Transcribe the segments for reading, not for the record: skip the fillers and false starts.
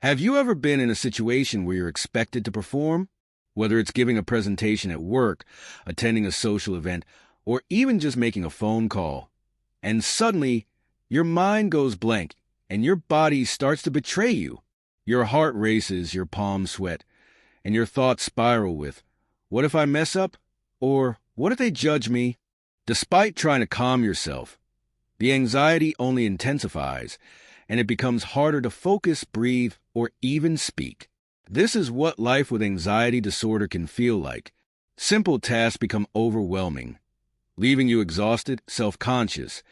Have you ever been in a situation where you're expected to perform? Whether it's giving a presentation at work, attending a social event, or even just making a phone call. And suddenly, your mind goes blank and your body starts to betray you. Your heart races, your palms sweat, and your thoughts spiral with, what if I mess up? Or what if they judge me? Despite trying to calm yourself, the anxiety only intensifies, and it becomes harder to focus, breathe, or even speak. This is what life with anxiety disorder can feel like. Simple tasks become overwhelming, leaving you exhausted, self-conscious,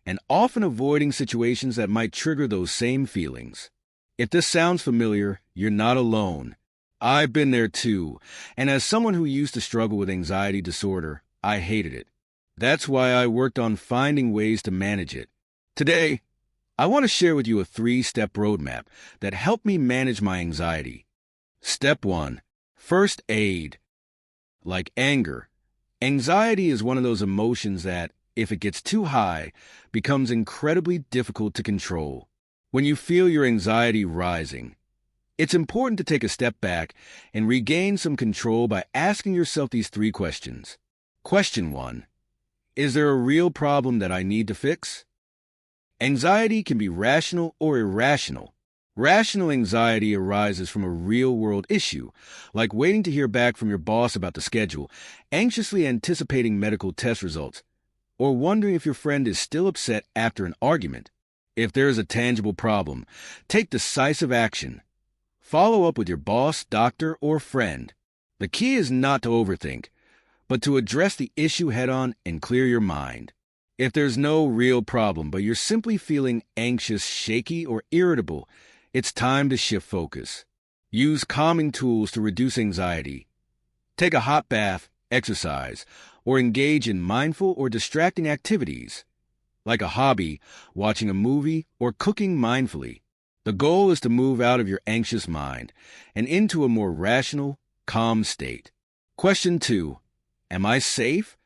and often avoiding situations that might trigger those same feelings. If this sounds familiar, you're not alone. I've been there too, and as someone who used to struggle with anxiety disorder, I hated it. That's why I worked on finding ways to manage it. Today, I want to share with you a 3-step roadmap that helped me manage my anxiety. Step 1. First aid. Like anger, anxiety is one of those emotions that, if it gets too high, becomes incredibly difficult to control. When you feel your anxiety rising, it's important to take a step back and regain some control by asking yourself these 3 questions. Question 1. Is there a real problem that I need to fix? Anxiety can be rational or irrational. Rational anxiety arises from a real-world issue, like waiting to hear back from your boss about the schedule, anxiously anticipating medical test results, or wondering if your friend is still upset after an argument. If there is a tangible problem, take decisive action. Follow up with your boss, doctor, or friend. The key is not to overthink, but to address the issue head-on and clear your mind. If there's no real problem, but you're simply feeling anxious, shaky, or irritable, it's time to shift focus. Use calming tools to reduce anxiety. Take a hot bath, exercise, or engage in mindful or distracting activities, like a hobby, watching a movie, or cooking mindfully. The goal is to move out of your anxious mind and into a more rational, calm state. Question 2. Am I safe?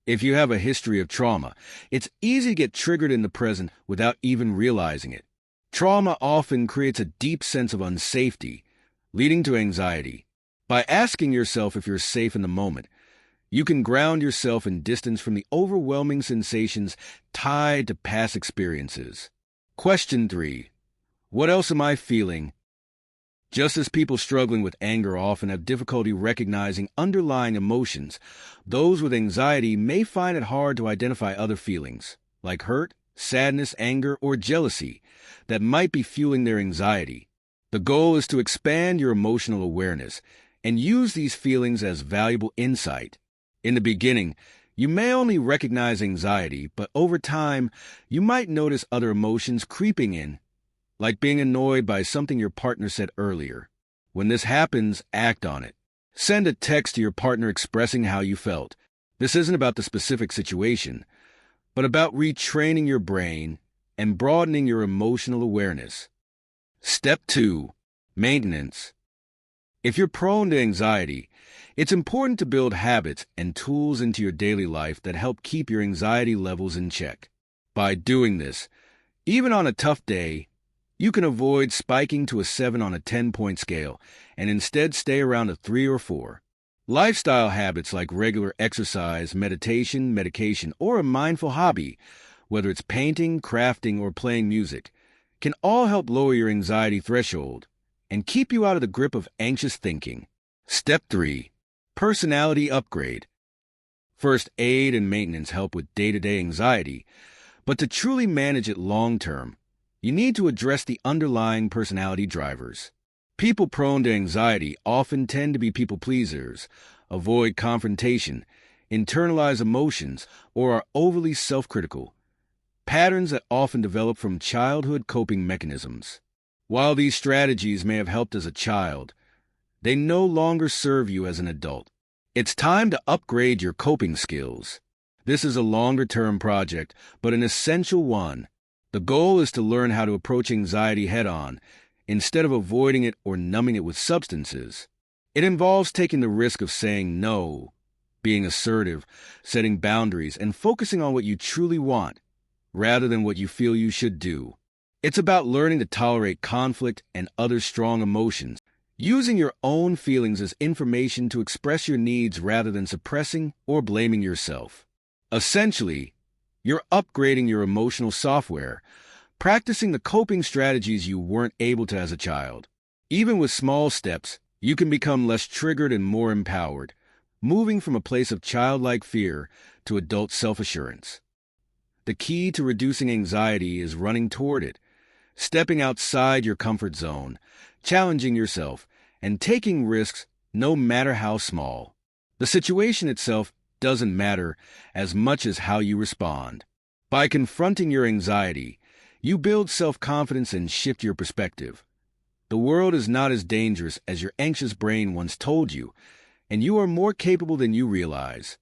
If you have a history of trauma, it's easy to get triggered in the present without even realizing it. Trauma often creates a deep sense of unsafety, leading to anxiety. By asking yourself if you're safe in the moment, you can ground yourself in distance from the overwhelming sensations tied to past experiences. Question 3. What else am I feeling? Just as people struggling with anger often have difficulty recognizing underlying emotions, those with anxiety may find it hard to identify other feelings, like hurt, sadness, anger, or jealousy, that might be fueling their anxiety. The goal is to expand your emotional awareness and use these feelings as valuable insight. In the beginning, you may only recognize anxiety, but over time, you might notice other emotions creeping in, like being annoyed by something your partner said earlier. When this happens, act on it. Send a text to your partner expressing how you felt. This isn't about the specific situation, but about retraining your brain and broadening your emotional awareness. Step 2. Maintenance. If you're prone to anxiety, it's important to build habits and tools into your daily life that help keep your anxiety levels in check. By doing this, even on a tough day, you can avoid spiking to a 7 on a 10-point scale and instead stay around a 3 or 4. Lifestyle habits like regular exercise, meditation, medication, or a mindful hobby, whether it's painting, crafting, or playing music, can all help lower your anxiety threshold and keep you out of the grip of anxious thinking. Step 3. Personality upgrade. First aid and maintenance help with day-to-day anxiety, but to truly manage it long-term, you need to address the underlying personality drivers. People prone to anxiety often tend to be people pleasers, avoid confrontation, internalize emotions, or are overly self-critical, patterns that often develop from childhood coping mechanisms. While these strategies may have helped as a child, they no longer serve you as an adult. It's time to upgrade your coping skills. This is a longer-term project, but an essential one. The goal is to learn how to approach anxiety head-on, instead of avoiding it or numbing it with substances. It involves taking the risk of saying no, being assertive, setting boundaries, and focusing on what you truly want, rather than what you feel you should do. It's about learning to tolerate conflict and other strong emotions, using your own feelings as information to express your needs rather than suppressing or blaming yourself. Essentially, you're upgrading your emotional software, practicing the coping strategies you weren't able to as a child. Even with small steps, you can become less triggered and more empowered, moving from a place of childlike fear to adult self-assurance. The key to reducing anxiety is running toward it, stepping outside your comfort zone, challenging yourself, and taking risks no matter how small. The situation itself doesn't matter as much as how you respond. By confronting your anxiety, you build self-confidence and shift your perspective. The world is not as dangerous as your anxious brain once told you, and you are more capable than you realize.